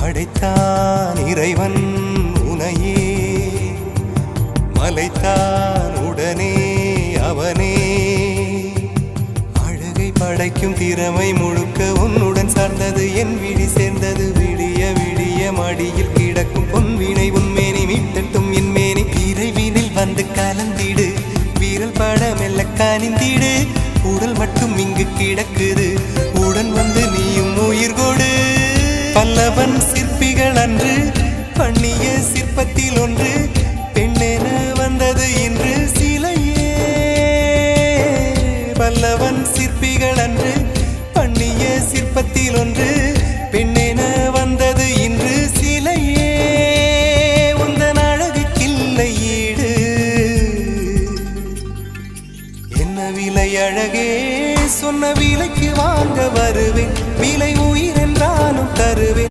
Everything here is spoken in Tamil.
படைத்தான் இறைவன் உனையே, மலைத்தான் உடனே அவனே. அழகை படைக்கும் திறமை முழுக்க உன்னுடன் சார்ந்தது, என் விழி சேர்ந்தது. விடிய விடிய மடியில் கிடக்கும் பொன்வினை உன்மேனி மீட்டட்டும் என் மேனி. விரைவினில் வந்து கலந்திடு, வீரல் பட மெல்ல கனிந்திடு. உடல் மட்டும் இங்கு கிடக்குது, உடன் வந்து நீயும் உயிர் கொடு. பல்லவன் சிற்பிகள் அன்று பண்ணிய சிற்பத்தில் ஒன்று, பெண்ணென வந்தது இன்று சிலையே. பல்லவன் சிற்பிகள் அன்று பண்ணிய சிற்பத்தில் ஒன்று, பெண்ணென வந்தது இன்று சிலையே. உந்தன் அழகுக்கில்லை ஈடு, என்ன விலை அழகே, சொன்ன விலைக்கு வாங்க வருவேன். விலை உயிர் என்றாலும் தருவேன்.